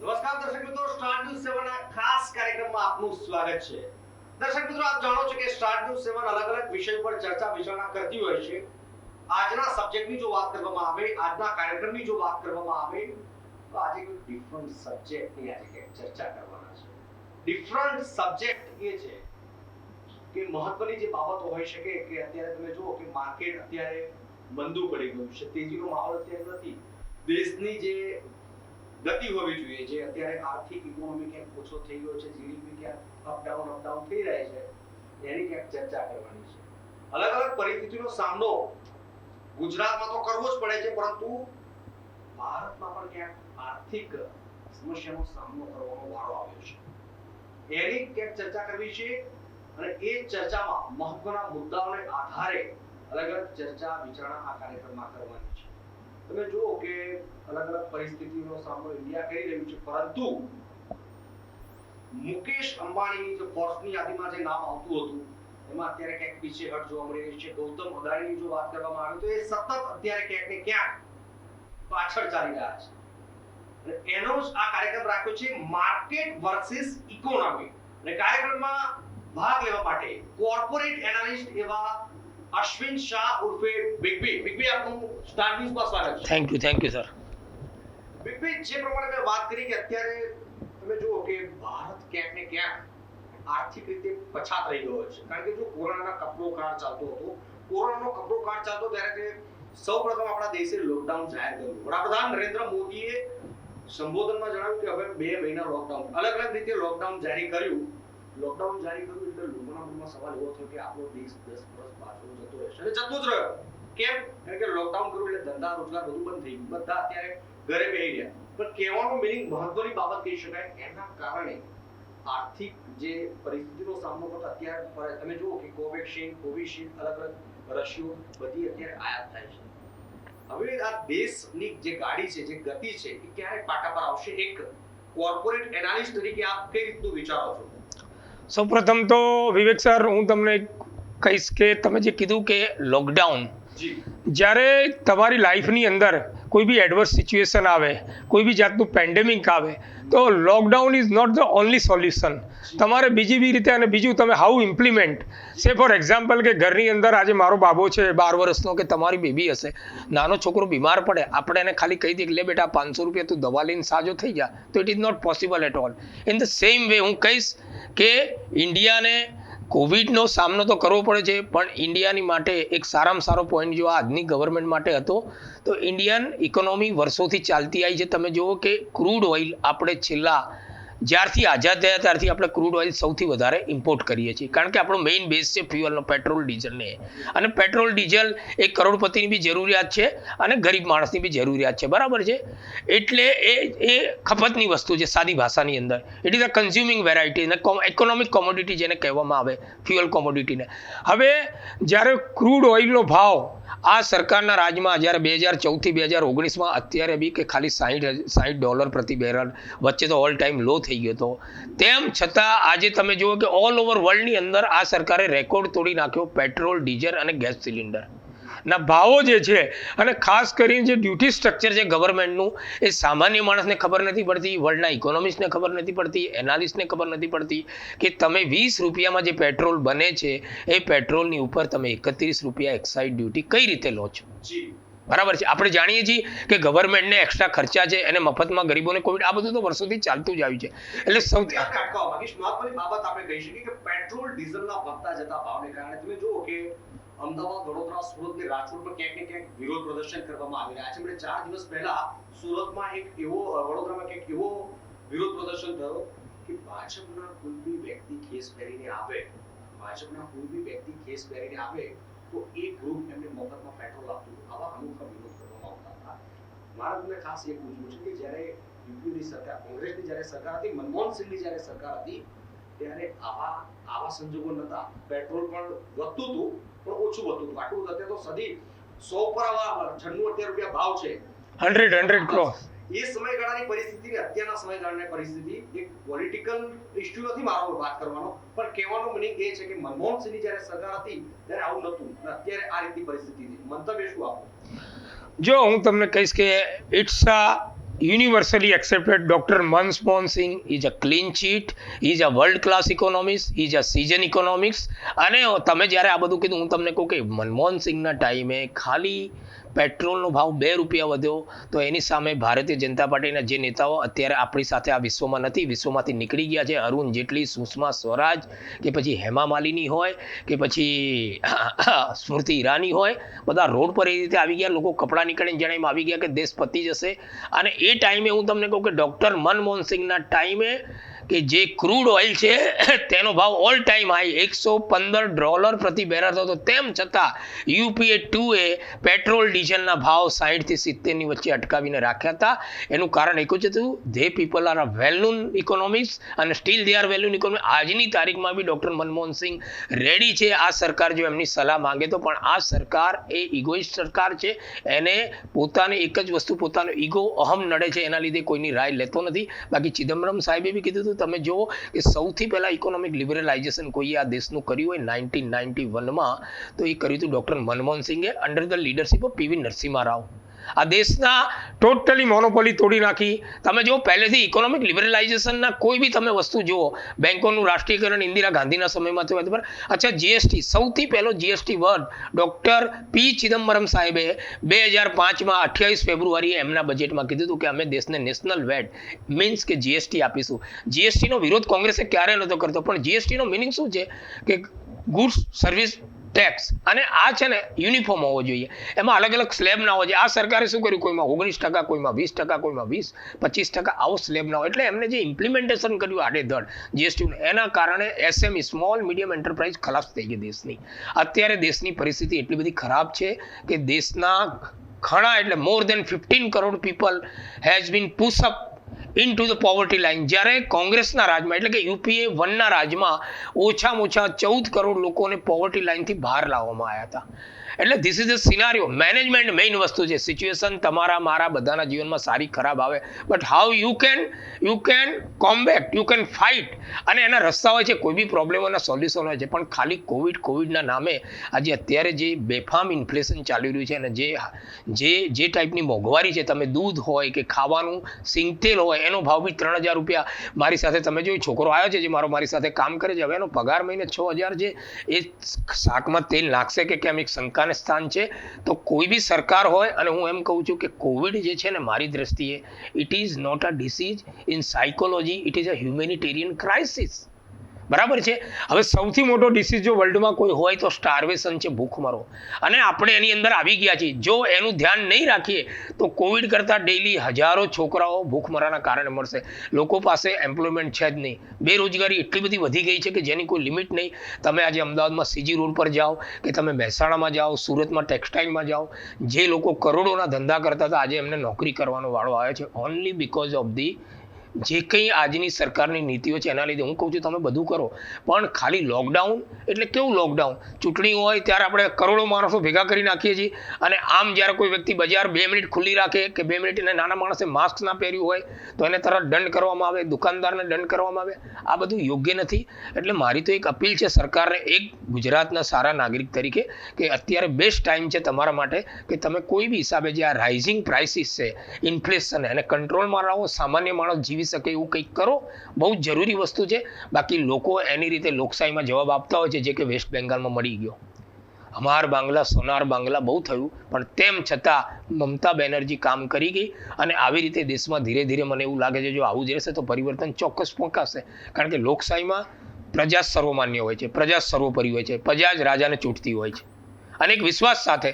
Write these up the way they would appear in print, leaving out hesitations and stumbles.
નમસ્કાર દર્શક મિત્રો, સ્ટાર ન્યૂઝ 7 ના ખાસ કાર્યક્રમમાં આપનું સ્વાગત છે। દર્શક મિત્રો, આપ જાણો છો કે સ્ટાર ન્યૂઝ 7 અલગ અલગ વિષય પર ચર્ચા વિચારણા કરતી હોય છે। આજના સબ્જેક્ટની જો વાત કરવામાં આવે, આજના કાર્યક્રમની જો વાત કરવામાં આવે તો આજે કોઈ ડિફરન્ટ સબ્જેક્ટની આજે ચર્ચા કરવાના છે। ડિફરન્ટ સબ્જેક્ટ એ છે કે મહત્વની જે બાબતો હોઈ શકે કે અત્યારે તમે જુઓ કે માર્કેટ અત્યારે મંદુ પડી ગયું છે, તેજીનો માહોલ અત્યારે નથી। દેશની જે ગતિ હોવી જોઈએ, જે અત્યારે આર્થિક ઇકોનોમી ક્યાંક ઓછો થઈ ગયો છે, જીડીપી ક્યાંક અપડાઉન થઈ રહે છે, એની ક્યાંક ચર્ચા કરવાની છે। અલગ અલગ પરિસ્થિતિનો સામનો ગુજરાતમાં તો કરવો જ પડે છે, પરંતુ ભારતમાં પણ ક્યાંક આર્થિક સમસ્યાનો સામનો કરવાનો વારો આવ્યો છે, એની ક્યાંક ચર્ચા કરવી છે। અને એ ચર્ચામાં મહત્વના મુદ્દાઓને આધારે અલગ અલગ ચર્ચા વિચારણા આ કાર્યક્રમમાં કરવાની છે। તમે જુઓ કે અલગ અલગ પરિસ્થિતિનો સામનો ઇન્ડિયા કરી રહ્યું છે, પરંતુ મુકેશ અંબાણીની જો ફોર્સની યાદીમાં જે નામ આવતું હતું એમાં અત્યારે ક્યાંક પીછેહટ જોવા મળી રહી છે। ગૌતમ અદાણીની જો વાત કરવામાં આવે તો એ સતત અત્યારે ક્યાંક ને ક્યાંક પાછળ ચાલી રહ્યા છે, અને એનો જ આ કાર્યક્રમ રાખ્યો છે, માર્કેટ વર્સિસ ઇકોનોમી। અને કાર્યક્રમમાં ભાગ લેવા માટે કોર્પોરેટ એનાલિસ્ટ એવા અશ્વિન શાહ ઉર્ફે બિગ બી આપનું સ્ટાર ન્યૂઝમાં સ્વાગત છે। Thank you sir. બિગ બી, જે પ્રમાણે મેં વાત કરી કે અત્યારે તમે જુઓ કે ભારત ક્યાંક ને ક્યાંક આર્થિક રીતે પછાત રહી ગયો છે, કારણ કે જો કોરોનાના કપરો કાળ ચાલતો હતો, કોરોનાનો કપરો કાળ ચાલતો ત્યારે સૌપ્રથમ આપણા દેશે લોકડાઉન જાહેર કર્યું। વડાપ્રધાન નરેન્દ્ર મોદીએ સંબોધનમાં જણાવ્યું કે હવે 2 મહિના લોકડાઉન, અલગ અલગ રીતે લોકડાઉન જારી કર્યું। લોકડાઉન જારી કર્યું એટલે લોકોના મનમાં સવાલ એવો થયો કે આપણો દેશ 10 વર્ષ પાછળ જતો રહેશે, અને જતો જ રહ્યો। કેમ? કારણ કે લોકડાઉન કર્યું એટલે ધંધા રોજગાર બધું બંધ થઈ ગયું, બધા અત્યારે ઘરે બેસી ગયા। પણ કહેવાનો મિનિંગ મહત્વની બાબત કહી શકાય, એના કારણે આર્થિક જે પરિસ્થિતિનો સામનો કરતા અત્યારે તમે જુઓ કે કોવિશિલ્ડ અલગ અલગ રસીઓ બધી અત્યારે આયાત થાય છે। હવે આ દેશની જે ગાડી છે, જે ગતિ છે, એ ક્યારે પાટા પર આવશે? એક કોર્પોરેટ એનાલિસ્ટ તરીકે આપ કઈ રીતનું વિચારો છો? સૌપ્રથમ તો વિવેક સર, હું તમને કહીશ કે તમે જે કીધું કે લોકડાઉન, જ્યારે તમારી લાઈફની અંદર કોઈ બી એડવર્સ સિચ્યુએશન આવે, કોઈ બી જાતનું પેન્ડેમિક આવે, તો lockdown is not the only solution. તમારે બીજી બી રીતે, અને બીજું તમે how implement, say for example કે ઘરની અંદર આજે મારો બાબો છે 12 વર્ષનો, કે તમારી બેબી હશે, નાનો છોકરો બીમાર પડે, આપણે એને ખાલી કહી દઈએ કે લે બેટા 500 રૂપિયા તું દવા લઈને સાજો થઈ જા, તો it is not possible at all. In the same way હું કહીશ કે ઇન્ડિયાને કોવિડનો સામનો તો કરવો પડે છે, પણ ઇન્ડિયાની માટે એક સારામાં સારો પોઈન્ટ જો આજની ગવર્મેન્ટ માટે હતો તો ઇન્ડિયન ઇકોનોમી વર્ષોથી ચાલતી આવી છે। તમે જુઓ કે ક્રૂડ ઓઇલ આપણે છેલ્લા જ્યારથી આઝાદ થયા ત્યારથી આપણે ક્રૂડ ઓઇલ સૌથી વધારે ઇમ્પોર્ટ કરીએ છીએ, કારણ કે આપણો મેઇન બેઝ છે ફ્યુઅલનો, પેટ્રોલ ડીઝલને, અને પેટ્રોલ ડીઝલ એક કરોડપતિની બી જરૂરિયાત છે અને ગરીબ માણસની બી જરૂરિયાત છે, બરાબર છે। એટલે એ ખપતની વસ્તુ છે, સાદી ભાષાની અંદર it is a consuming variety, અને ઇકોનોમિક કોમોડિટી જેને કહેવામાં આવે, ફ્યુઅલ કોમોડિટીને। હવે જ્યારે ક્રૂડ ઓઇલનો ભાવ આ સરકારના રાજમાં જ્યારે 2014થી 2019માં અત્યારે બી કે ખાલી $60 પ્રતિ બેરલ, વચ્ચે તો ઓલ ટાઈમ લો થઈ ગયો હતો, તેમ છતાં આજે તમે જુઓ કે ઓલ ઓવર વર્લ્ડની અંદર આ સરકારે રેકોર્ડ તોડી નાખ્યો પેટ્રોલ, ડીઝલ અને ગેસ સિલિન્ડર ના ભાવો જે છે, અને ખાસ કરીને જે ડ્યુટી સ્ટ્રક્ચર છે ગવર્મેન્ટનું, એ સામાન્ય માણસને ખબર નથી પડતી, વર્લ્ડના ઇકોનોમિસ્ટને ખબર નથી પડતી, એનાલિસ્ટને ખબર નથી પડતી કે તમે 20 રૂપિયામાં જે પેટ્રોલ બને છે એ પેટ્રોલની ઉપર તમે 31 રૂપિયા એક્સાઇઝ ડ્યુટી કઈ રીતે લો છો? બરાબર છે। આપણે જાણીએ છીએ કે ગવર્મેન્ટને એક્સ્ટ્રા ખર્ચા છે, અને મફતમાં ગરીબોને કોવિડ, આ બધું તો વર્ષોથી ચાલતું જ આવ્યું છે। એટલે સૌથી મહત્વની બાબત આપણે કહી શકીએ કે પેટ્રોલ ડીઝલના વધતા જતા ભાવને કારણે તમે જુઓ કે અમદાવાદ, વડોદરા, સુરત ને રાજકોટ પર ક્યાંક ને ક્યાંક વિરોધ પ્રદર્શન કરવામાં આવી રહ્યા છે। એટલે 4 દિવસ પહેલા સુરતમાં વડોદરામાં ક્યાંક એવો વિરોધ પ્રદર્શન થયો કે ભાજપના કોઈ બી વ્યક્તિ કેસ પહેરીને આવે તો એક ગ્રુપ એમને મફતમાં પેટ્રોલ આપતું, આવા અનોખા વિરોધ કરવામાં આવતા હતા। મારા તમને ખાસ એ પૂછવું છે કે જ્યારે યુપીની સરકાર, કોંગ્રેસની જ્યારે સરકાર હતી, મનમોહન સિંહની જ્યારે સરકાર હતી, ત્યારે આવા સંજોગો નહોતા, પેટ્રોલ પણ વધતું હતું પણ ઓછું વધતું હતું, આટલું અત્યારે તો સદી 100 પર 96 રૂપિયા ભાવ છે, 100 ક્રોસ। એ સમયગાળાની પરિસ્થિતિ ને અત્યારના સમયગાળાની પરિસ્થિતિ એક પોલિટિકલ ઇશ્યુ નથી મારો વાત કરવાનો, પણ કહેવાનો મિનિંગ એ છે કે મનમોહન સિંહની જ્યારે સરકાર હતી ત્યારે આવું નહોતું, અત્યારે આ રીતની પરિસ્થિતિ છે। મંતવ્ય શું આપો? જો હું તમને કહીશ કે it's universally accepted Dr. Manmohan Singh is a clean sheet, he is a world class economist, he is a seasoned economics. અને તમે જ્યારે આ બધું કીધું, હું તમને કહું કે મનમોહન સિંહના ટાઈમે ખાલી પેટ્રોલનો ભાવ 2 રૂપિયા વધ્યો તો એની સામે ભારતીય જનતા પાર્ટીના જે નેતાઓ અત્યારે આપણી સાથે આ વિશ્વમાં નથી, વિશ્વમાંથી નીકળી ગયા છે, અરુણ જેટલી, સુષ્મા સ્વરાજ, કે પછી હેમા માલિની હોય, કે પછી સ્મૃતિ ઈરાની હોય, બધા રોડ પર એ રીતે આવી ગયા, લોકો કપડાં નીકળીને જાણે એમ આવી ગયા કે દેશ પતી જશે. અને એ ટાઈમે હું તમને કહું કે ડૉક્ટર મનમોહન સિંહના ટાઈમે કે જે ક્રૂડ ઓઇલ છે તેનો ભાવ ઓલ ટાઈમ હાઈ $115 પ્રતિ બેરલ હતો, તેમ છતાં યુપીએ 2એ પેટ્રોલ ડીઝલના ભાવ 60 થી 70ની વચ્ચે અટકાવીને રાખ્યા હતા. એનું કારણ એક જ હતું, they people are well known નોન ઇકોનોમિક્સ અને still they are well known economic. આજની તારીખમાં બી ડૉક્ટર મનમોહન સિંહ રેડી છે આ સરકાર જો એમની સલાહ માંગે તો, પણ આ સરકાર એ ઇગોઇસ્ટ સરકાર છે. એને પોતાને એક જ વસ્તુ, પોતાનો ઈગો, અહમ નડે છે, એના લીધે કોઈની રાય લેતો નથી. બાકી ચિદમ્બરમ સાહેબે બી કીધું હતું, તમે જુઓ કે સૌથી પહેલા ઇકોનોમિક લિબરલાઇઝેશન કોઈએ આ દેશનું કર્યું હોય 1991માં તો એ કર્યું હતું ડૉક્ટર મનમોહન સિંઘે under the leadership of PV Narasimha Rao. આ દેશના ટોટલી મોનોપોલી તોડી નાખી. તમે જો પહેલેથી ઇકોનોમિક લિબરલાઇઝેશનના કોઈ બી તમે વસ્તુ જુઓ, બેંકોનું રાષ્ટ્રીયકરણ ઇન્દિરા ગાંધીના સમયમાં થયું હતું. અચ્છા, જીએસટી, સૌથી પહેલો જીએસટી વર્ડ ડૉક્ટર પી ચિદમ્બરમ સાહેબે 2005માં 28 ફેબ્રુઆરીએ એમના બજેટમાં કીધું હતું કે અમે દેશને નેશનલ વેટ મીન્સ કે જીએસટી આપીશું. જીએસટીનો વિરોધ કોંગ્રેસે ક્યારેય નહોતો કરતો, પણ જીએસટીનો મિનિંગ શું છે કે ગુડ્સ સર્વિસ ટેક્સ, અને આ છે ને યુનિફોર્મ હોવો જોઈએ, એમાં અલગ અલગ સ્લેબ ના હોવો જોઈએ. આ સરકારે શું કર્યું, કોઈમાં 19%, કોઈમાં 20%, કોઈમાં 20-25%, આવો સ્લેબ ના હોય. એટલે એમને જે ઇમ્પ્લિમેન્ટેશન કર્યું આડેધડ જીએસટીનું, એના કારણે એસએમઈ, સ્મોલ મીડિયમ એન્ટરપ્રાઇઝ ખલાસ થઈ ગઈ દેશની. અત્યારે દેશની પરિસ્થિતિ એટલી બધી ખરાબ છે કે દેશના ઘણા એટલે મોર દેન 15 crore people has been push up in to the poverty line. જ્યારે કોંગ્રેસના રાજમાં એટલે કે યુપીએ 1ના રાજમાં ઓછામાં ઓછા 14 કરોડ લોકોને પોવર્ટી લાઇનથી બહાર લાવવામાં આવ્યા હતા. એટલે this is a scenario. Management main વસ્તુ છે. સિચ્યુએશન તમારા મારા બધાના જીવનમાં સારી ખરાબ આવે, but how you can combat, you can fight, અને એના રસ્તા હોય છે, કોઈ બી પ્રોબ્લેમોના સોલ્યુશન હોય છે. પણ ખાલી કોવિડના નામે આજે અત્યારે જે બેફામ ઇન્ફ્લેશન ચાલી રહ્યું છે અને જે ટાઈપની મોંઘવારી છે, તમે દૂધ હોય કે ખાવાનું સિંગતેલ હોય એનો ભાવ બી 3000 રૂપિયા. મારી સાથે તમે જો છોકરો આવ્યો છે જે મારી સાથે કામ કરે છે, હવે એનો પગાર મહિને 6000 છે, એ શાકમાં તેલ નાખશે કે કેમ, એક શંકાને સ્થાન છે. તો કોઈ બી સરકાર હોય, અને હું એમ કહું છું કે કોવિડ જે છે ને, મારી દ્રષ્ટિએ it is not a disease in psychology, it is a humanitarian crisis. બરાબર છે. હવે સૌથી મોટો ડિસીઝ જો વર્લ્ડમાં કોઈ હોય તો સ્ટાર્વેશન છે, ભૂખમરો, અને આપણે એની અંદર આવી ગયા છીએ. જો એનું ધ્યાન નહીં રાખીએ તો કોવિડ કરતાં ડેઈલી હજારો છોકરાઓ ભૂખમરાના કારણે મળશે. લોકો પાસે એમ્પ્લોયમેન્ટ છે જ નહીં. બેરોજગારી એટલી બધી વધી ગઈ છે કે જેની કોઈ લિમિટ નહીં. તમે આજે અમદાવાદમાં સીજી રોડ પર જાઓ, કે તમે મહેસાણામાં જાઓ, સુરતમાં ટેક્સટાઇલમાં જાઓ, જે લોકો કરોડોના ધંધા કરતા હતા આજે એમને નોકરી કરવાનો વાળો આવ્યો છે, ઓનલી બીકોઝ ઓફ ધી જે કંઈ આજની સરકારની નીતિઓ છે એના લીધે. હું કહું છું તમે બધું કરો, પણ ખાલી લોકડાઉન એટલે કેવું લોકડાઉન? ચૂંટણી હોય ત્યારે આપણે કરોડો માણસો ભેગા કરી નાખીએ છીએ, અને આમ જ્યારે કોઈ વ્યક્તિ બજાર 2 મિનિટ ખુલ્લી રાખે કે 2 મિનિટ એને નાના માણસે માસ્ક ના પહેર્યું હોય તો એને તરત દંડ કરવામાં આવે, દુકાનદારને દંડ કરવામાં આવે. આ બધું યોગ્ય નથી. એટલે મારી તો એક અપીલ છે સરકારને, એક ગુજરાતના સારા નાગરિક તરીકે, કે અત્યારે બેસ્ટ ટાઈમ છે તમારા માટે કે તમે કોઈ બી હિસાબે જે આ રાઇઝિંગ પ્રાઇસીસ છે, ઇન્ફ્લેશન, એને કંટ્રોલમાં લાવો, સામાન્ય માણસ જીવી શકે એવું કંઈક કરો. બહુ જ જરૂરી વસ્તુ છે. બાકી લોકો એની રીતે લોકશાહીમાં જવાબ આપતા હોય છે, જે કે વેસ્ટ બેંગાલમાં મળી ગયો. અમાર બાંગ્લા સોનાર બાંગ્લા બહુ થયું, પણ તેમ છતાં મમતા બેનર્જી કામ કરી ગઈ, અને આવી રીતે દેશમાં ધીરે ધીરે મને એવું લાગે છે જો આવું જ રહેશે તો પરિવર્તન ચોક્કસ પહોંચાશે. કારણ કે લોકશાહીમાં પ્રજા સર્વમાન્ય હોય છે, પ્રજા સર્વોપરી હોય છે, પ્રજા જ રાજાને ચૂંટતી હોય છે. અને એક વિશ્વાસ સાથે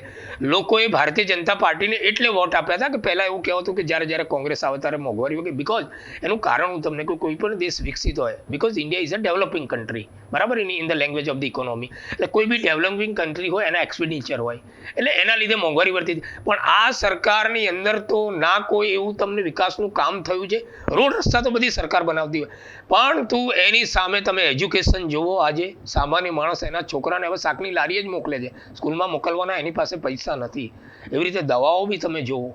લોકોએ ભારતીય જનતા પાર્ટીને એટલે વોટ આપ્યા હતા કે પહેલાં એવું કહેવાતું કે જ્યારે કોંગ્રેસ આવે ત્યારે મોંઘવારી વગેરે. બિકોઝ એનું કારણ હું તમને કહું, કોઈ પણ દેશ વિકસિત હોય, because India is a developing country, બરાબર, in the language of the economy. એટલે કોઈ બી ડેવલપિંગ કન્ટ્રી હોય એના એક્સપેન્ડિચર હોય, એટલે એના લીધે મોંઘવારી વધતી હતી. પણ આ સરકારની અંદર તો ના કોઈ એવું તમને વિકાસનું કામ થયું છે. રોડ રસ્તા તો બધી સરકાર બનાવતી હોય, પણ તું એની સામે તમે એજ્યુકેશન જુઓ. આજે સામાન્ય માણસ એના છોકરાને હવે શાકની લારીએ જ મોકલે છે, સ્કૂલમાં મોકલવાના એની પાસે પૈસા નથી. એવી રીતે દવાઓ બી તમે જુઓ,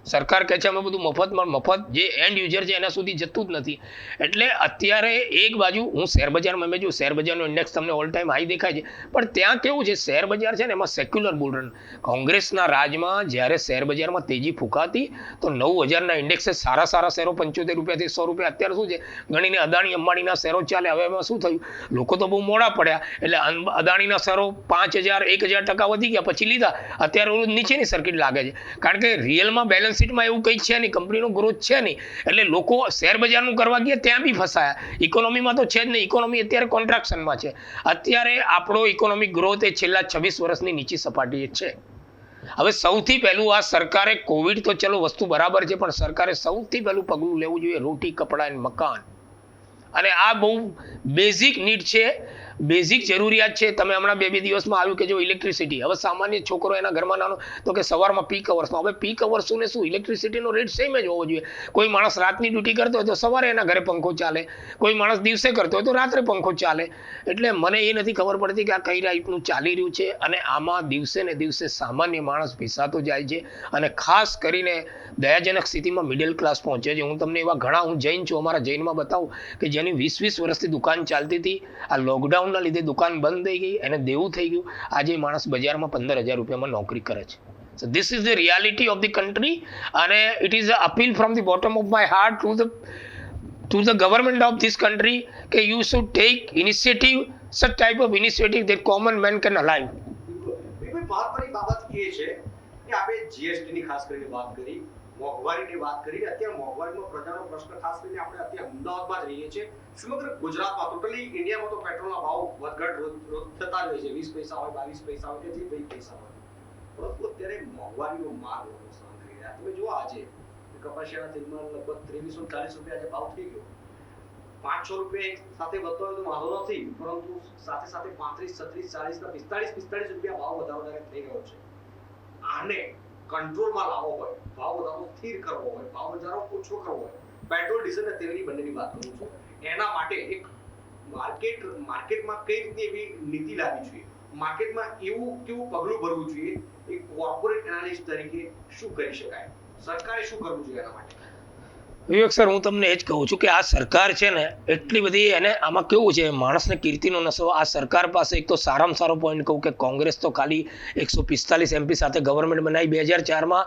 સરકાર કહે છે અમે બધું મફતમાં મફત જે એન્ડ યુઝર છે એના સુધી જતું જ નથી. એટલે અત્યારે એક બાજુ હું શેર બજારમાં મેં જો શેર બજારનો ઇન્ડેક્સ તમને ઓલ ટાઈમ હાઈ દેખાય છે, પણ ત્યાં કેવું છે શેર બજાર છે ને એમાં સેક્યુલર બુલ રન. કોંગ્રેસના રાજમાં જ્યારે શેર બજારમાં તેજી ફૂંકાતી તો 9000ના ઇન્ડેક્સે સારા શેરો 75 રૂપિયાથી 100 રૂપિયા અત્યારે શું છે ગણીને અદાણી અંબાણીના શેરો ચાલે. હવે એમાં શું થયું, લોકો તો બહુ મોડા પડ્યા એટલે અદાણીના શેરો 5000 1000% વધી ગયા પછી લીધા. અત્યારે નીચેની સર્કિટ લાગે છે કારણ કે રિયલમાં બેલેન્સ શીટમાં એવું કંઈ છે નહીં, કંપનીનો ગ્રોથ છે નહીં, એટલે લોકો શેર બજારનું કરવા ગયા ત્યાં બી ફસાયા. ઇકોનોમીમાં તો છે જ નહીં, ઇકોનોમી અત્યારે કોન્ટ્રાક્શનમાં છે. અત્યારે આપણો ઇકોનોમિક ગ્રોથ એ છેલ્લા 26 વર્ષની નીચી સપાટીએ છે. હવે સૌથી પહેલું આ સરકારે કોવિડ તો ચલો વસ્તુ બરાબર છે, પણ સરકારે સૌથી પહેલું પગલું લેવું જોઈએ રોટી કપડાં અને મકાન. અને આ બહુ બેઝિક નીડ છે, બેઝિક જરૂરિયાત છે. તમે હમણાં બે દિવસમાં આવ્યું કે જો ઇલેક્ટ્રિસિટી, હવે સામાન્ય છોકરો એના ઘરમાં નાનો તો કે સવારમાં પીક અવર્સમાં, હવે પીક અવર્સને શું ઇલેક્ટ્રિસિટીનો રેટ સેમ જ હોવો જોઈએ. કોઈ માણસ રાતની ડ્યુટી કરતો હોય તો સવારે એના ઘરે પંખો ચાલે, કોઈ માણસ દિવસે કરતો હોય તો રાત્રે પંખો ચાલે. એટલે મને એ નથી ખબર પડતી કે આ કઈ ટાઈપનું ચાલી રહ્યું છે. અને આમાં દિવસે ને દિવસે સામાન્ય માણસ પીસાતો જાય છે અને ખાસ કરીને દયાજનક સ્થિતિમાં મિડલ ક્લાસ પહોંચે છે. હું તમને એવા ઘણા, હું જૈન છું, અમારા જૈનમાં બતાવું કે જેની 20 વર્ષથી દુકાન ચાલતી હતી, આ લોકડાઉનના લીધે દુકાન બંધ થઈ ગઈ, એને દેવું થઈ ગયું. આજે માણસ બજારમાં 15000 રૂપિયામાં નોકરી કરે છે. So this is the reality of the country, અને it is an appeal from the bottom of my heart to the government of this country કે you should take initiative, such type of initiative that common man can alive. મહત્વની બાબત એ છે કે આપણે GST ની ખાસ કરીને વાત કરી, મોંઘવારીની વાત કરી. અત્યારે મોંઘવારીનો પ્રજાનો પ્રશ્ન ખાસ કરીને આપણે અત્યારે અમદાવાદમાં જ રહીએ છીએ. સમગ્ર ગુજરાતમાં ટોટલી ઇન્ડિયામાં તો પેટ્રોલના ભાવ વધઘટ રોજ થતા જ હોય છે. 20 પૈસા હોય, 22 પૈસા હોય, કે 20 પૈસા હોય, પરંતુ અત્યારે મોંઘવારીનો માર લોકો સહન કરી રહ્યા. તમે જુઓ આજે કપાસિયાના તેલમાં લગભગ 2340 રૂપિયા જે ભાવ થઈ ગયો, 500 રૂપિયા સાથે વધતો હોય તો વાંધો નથી, પરંતુ સાથે 35, 36, 40, 45 રૂપિયા ભાવ વધારે થઈ ગયો છે. આને કંટ્રોલમાં લાવવો હોય, ભાવ વધારો સ્થિર કરવો હોય, ભાવ વધારો ઓછો કરવો હોય, પેટ્રોલ ડીઝલ અને તેલની બંનેની વાત કરું છું, એના માટે એક માર્કેટમાં કઈ રીતે એવી નીતિ લાવવી જોઈએ, માર્કેટમાં એવું કેવું પગલું ભરવું જોઈએ, એક કોર્પોરેટ એનાલિસ્ટ તરીકે શું કરી શકાય, સરકારે શું કરવું જોઈએ એના માટે? વિવેક સર, હું તમને એ જ કહું છું કે આ સરકાર છે ને એટલી બધી, એને આમાં કેવું છે માણસને કીર્તિનો નશો. આ સરકાર પાસે એક તો સારામાં સારો પોઈન્ટ કહું કે કોંગ્રેસ તો ખાલી 145 MP સાથે ગવર્મેન્ટ બનાવી 2004માં,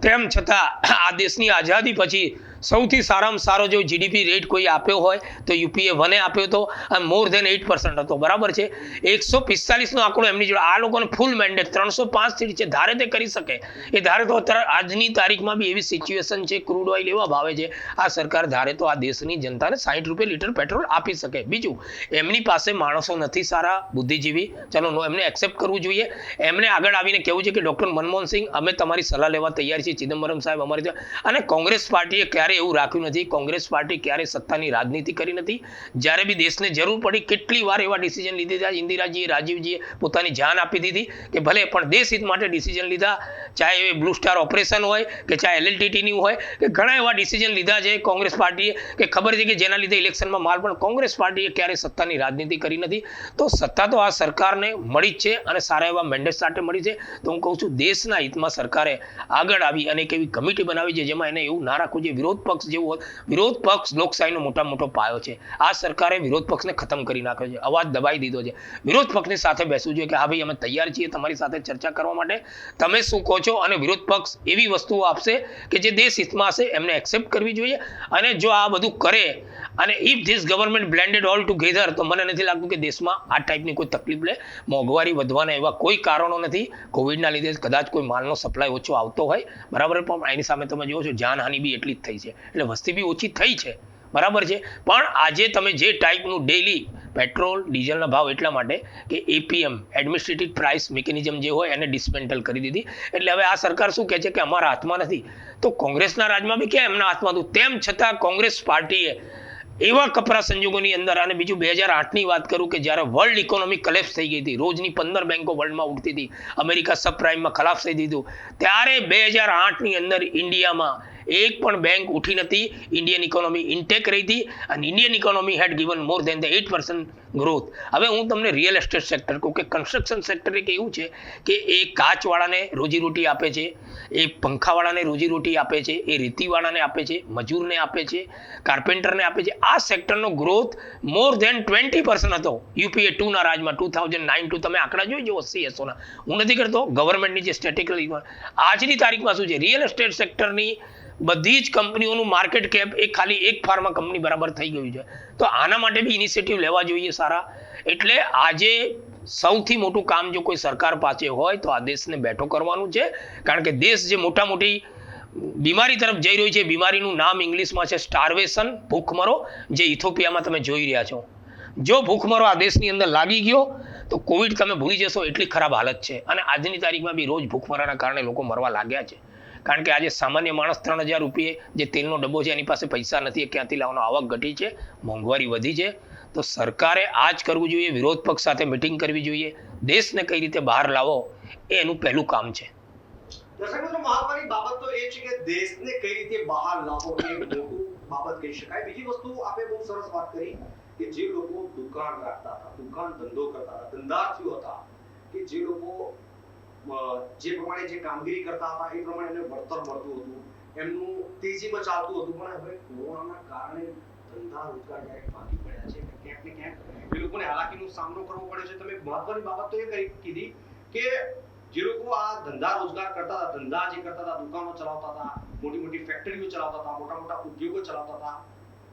તેમ છતાં આ દેશની આઝાદી પછી સૌથી સારામાં સારો જો જીડીપી રેટ કોઈ આપ્યો હોય તો યુપીએ 1 આપ્યો હતો, અને મોર ધેન 8% હતો. બરાબર છે, 145નો આંકડો એમની જોડે. આ લોકોને ફૂલ મેન્ડેટ 305 સીટ છે, ધારે તે કરી શકે. એ ધારે તો અત્યારે આજની તારીખમાં બી એવી સિચ્યુએશન છે, ક્રૂડ ઓઇલ એવા ભાવે છે, આ સરકાર ધારે તો આ દેશની જનતાને 60 રૂપિયા લીટર પેટ્રોલ આપી શકે. બીજું, એમની પાસે માણસો નથી સારા બુદ્ધિજીવી, ચલો એમને એક્સેપ્ટ કરવું જોઈએ. એમને આગળ આવીને કહેવું છે કે ડૉક્ટર મનમોહન સિંહ, અમે તમારી સલાહ લેવા તૈયાર છીએ, ચિદમ્બરમ સાહેબ અમારી. અને કોંગ્રેસ પાર્ટીએ એવું રાખ્યું નથી, કોંગ્રેસ પાર્ટી ક્યારે સત્તાની રાજનીતિ કરી નથી. જ્યારે બી દેશને જરૂર પડી કેટલી વાર એવા ડિસિઝન લીધા. ઇન્દિરાજીએ, રાજીવજીએ પોતાની જાન આપી દીધી કે ભલે, પણ દેશ હિત માટે ડિસિઝન લીધા. ચાહે એ બ્લુ સ્ટાર ઓપરેશન હોય કે ચાહે LLTTની હોય, કે ઘણા એવા ડિસિઝન લીધા છે કોંગ્રેસ પાર્ટીએ કે ખબર છે કે જેના લીધે ઇલેક્શનમાં માલ. પણ કોંગ્રેસ પાર્ટીએ ક્યારે સત્તાની રાજનીતિ કરી નથી. તો સત્તા તો આ સરકારને મળી જ છે અને સારા એવા મેન્ડેટ સાથે મળી છે. તો હું કહું છું દેશના હિતમાં સરકારે આગળ આવી અને એક એવી કમિટી બનાવી છે જેમાં એને એવું ના રાખવું જોઈએ વિરોધ પક્ષ જેવું હોય. વિરોધ પક્ષ લોકશાહીનો મોટો પાયો છે. આ સરકારે વિરોધ પક્ષને ખતમ કરી નાખ્યો છે, અવાજ દબાઈ દીધો છે. વિરોધ પક્ષની સાથે બેસવું જોઈએ કે હા ભાઈ, અમે તૈયાર છીએ તમારી સાથે ચર્ચા કરવા માટે, તમે શું કહો છો, અને વિરોધ પક્ષ એવી વસ્તુઓ આપશે કે જે દેશ હિતમાં હશે, એમને એક્સેપ્ટ કરવી જોઈએ. અને જો આ બધું કરે, અને if this government blended all together, તો મને નથી લાગતું કે દેશમાં આ ટાઈપની કોઈ તકલીફ લે. મોંઘવારી વધવાના એવા કોઈ કારણો નથી. કોવિડના લીધે કદાચ કોઈ માલનો સપ્લાય ઓછો આવતો હોય, બરાબર, પણ એની સામે તમે જુઓ છો જાનહાનિ બી એટલી જ થઈ છે, એટલે વસ્તી બી ઓછી થઈ છે, બરાબર છે. પણ આજે તમે જે ટાઈપનું ડેલી પેટ્રોલ ડીઝલના ભાવ એટલા માટે કે APM એડમિનિસ્ટ્રેટિવ પ્રાઇસ મિકેનિઝમ જે હોય એને ડિસમેન્ટલ કરી દીધી. એટલે હવે આ સરકાર શું કહે છે કે અમારા હાથમાં નથી. તો કોંગ્રેસના રાજમાં બી ક્યાં એમના હાથમાં હતું? તેમ છતાં કોંગ્રેસ પાર્ટીએ એવા કપરા સંજોગોની અંદર, અને બીજું 2008ની વાત કરું કે જ્યારે વર્લ્ડ ઇકોનોમી કલેપ્સ થઈ ગઈ હતી, રોજની 15 બેંકો વર્લ્ડમાં ઉઠતી હતી, અમેરિકા સબપ્રાઇમમાં ખલાસ થઈ દીધું, ત્યારે 2008ની અંદર ઇન્ડિયામાં એક પણ બેંક ઉઠી નથી. ઇન્ડિયન ઇકોનોમી ઇન્ટેક રહી હતી અને Indian economy had given more than the 8% growth. હવે હું તમને રિયલ એસ્ટેટ સેક્ટર કહું કે કન્સ્ટ્રક્શન સેક્ટર એક એવું છે કે એ કાચવાળાને રોજીરોટી આપે છે, એ પંખાવાળાને રોજીરોટી આપે છે, એ રેતીવાળાને આપે છે, મજૂરને આપે છે, કાર્પેન્ટરને આપે છે. આ સેક્ટરનો ગ્રોથ મોર દેન 20% હતો યુપીએ 2ના રાજમાં. 2009 તમે આંકડા જોઈ જુઓ સીએસઓના. હું નથી કરતો, ગવર્મેન્ટની જે સ્ટેટિકલ આજની તારીખમાં શું છે, રિયલ એસ્ટેટ સેક્ટરની બધી જ કંપનીઓનું માર્કેટ કેપ એ ખાલી એક ફાર્મા કંપની બરાબર થઈ ગયું છે. તો આના માટે બી ઇનિશિયેટિવ લેવા જોઈએ સારા. એટલે આજે સૌથી મોટું કામ જો કોઈ સરકાર પાસે હોય તો આ દેશને બેઠો કરવાનું છે. કારણ કે દેશ જે મોટી બીમારી તરફ જઈ રહ્યું છે, બીમારીનું નામ ઇંગ્લિશમાં છે સ્ટાર્વેશન, ભૂખમરો, જે ઇથોપિયામાં તમે જોઈ રહ્યા છો. જો ભૂખમરો આ દેશની અંદર લાગી ગયો તો કોવિડ તમે ભૂલી જશો, એટલી ખરાબ હાલત છે. અને આજની તારીખમાં બી રોજ ભૂખમરાના કારણે લોકો મરવા લાગ્યા છે. કારણ કે આજે સામાન્ય માણસ 3000 રૂપિયે જે તેલનો ડબ્બો છે એની પાસે પૈસા નથી, એ ક્યાંથી લાવવાનો? આવક ઘટી છે, મોંઘવારી વધી છે. તો સરકારે આ જ કરવું જોઈએ, વિરોધ પક્ષ સાથે મિટિંગ કરવી જોઈએ, દેશને કઈ રીતે બહાર લાવો એ એનું પહેલું કામ છે. દર્શક મિત્રો, મહત્વની બાબત તો એ છે કે દેશને કઈ રીતે બહાર લાવવો એ મોટું બાબત કહી શકાય. બીજી વસ્તુ આપણે બહુ સરસ વાત કરી કે જે લોકો દુકાન રાખતા હતા, દુકાન ધંધો કરતા હતા, ધંધાર્થીઓ હતા, કે જે લોકો જે પ્રમાણે જે કામગીરી કરતા હતા એ પ્રમાણે એમને વળતર મળતું હતું, એમનું તેજીમાં ચાલતું હતું. પણ હવે કોરોનાના કારણે ધંધા રોજગાર ડાયરેક્ટ ભાંગી પડ્યા છે. ક્યાંક ને ક્યાંક એ લોકોને હાલાકીનો સામનો કરવો પડ્યો છે. તમે મહત્વની બાબત તો એ કીધી કે જે લોકો આ ધંધા રોજગાર કરતા હતા, ધંધા જે કરતા હતા, દુકાનો ચલાવતા હતા, મોટી ફેક્ટરીઓ ચલાવતા હતા, મોટા ઉદ્યોગો ચલાવતા હતા,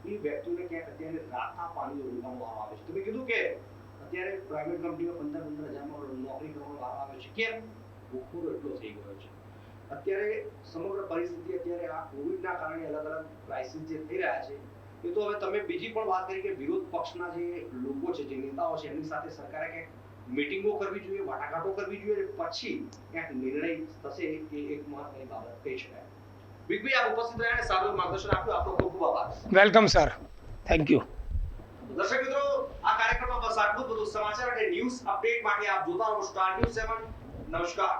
એ વ્યક્તિઓને ક્યાંક અત્યારે રાતા પાણી રોજગારનો વારો આવે છે. તમે કીધું કે અત્યારે પ્રાઇવેટ કંપનીમાં 15,000 નોકરી કરવાનો વારો આવે છે. કેમ? ભૂખમરો એટલો થઈ ગયો છે. અત્યારે સમગ્ર પરિસ્થિતિ અત્યારે આ કોવિડના કારણે અલગ ક્રાઇસિસ જે થઈ રહ્યા છે એ તો હવે તમે બીજી પણ વાત કરી કે વિરોધ પક્ષના જે લોકો છે, જે નેતાઓ છે, એમની સાથે સરકારે ક્યાંક મીટિંગો કરવી જોઈએ, વાટાઘાટો કરવી જોઈએ, પછી ક્યાંક નિર્ણય થશે. એ એક મહત્વની બાબત કહી શકાય. બિગભાઈ આપ ઉપસ્થિત રહ્યા અને સારું માર્ગદર્શન આપ્યું, આપનો ખૂબ ખૂબ આભાર. Welcome sir, thank you. દર્શક મિત્રો, આ કાર્યક્રમમાં બસ આટલું બધું. સમાચાર અને ન્યૂઝ અપડેટ માટે આપ જોતા રહો સ્ટાર ન્યૂઝ 7. નમસ્કાર.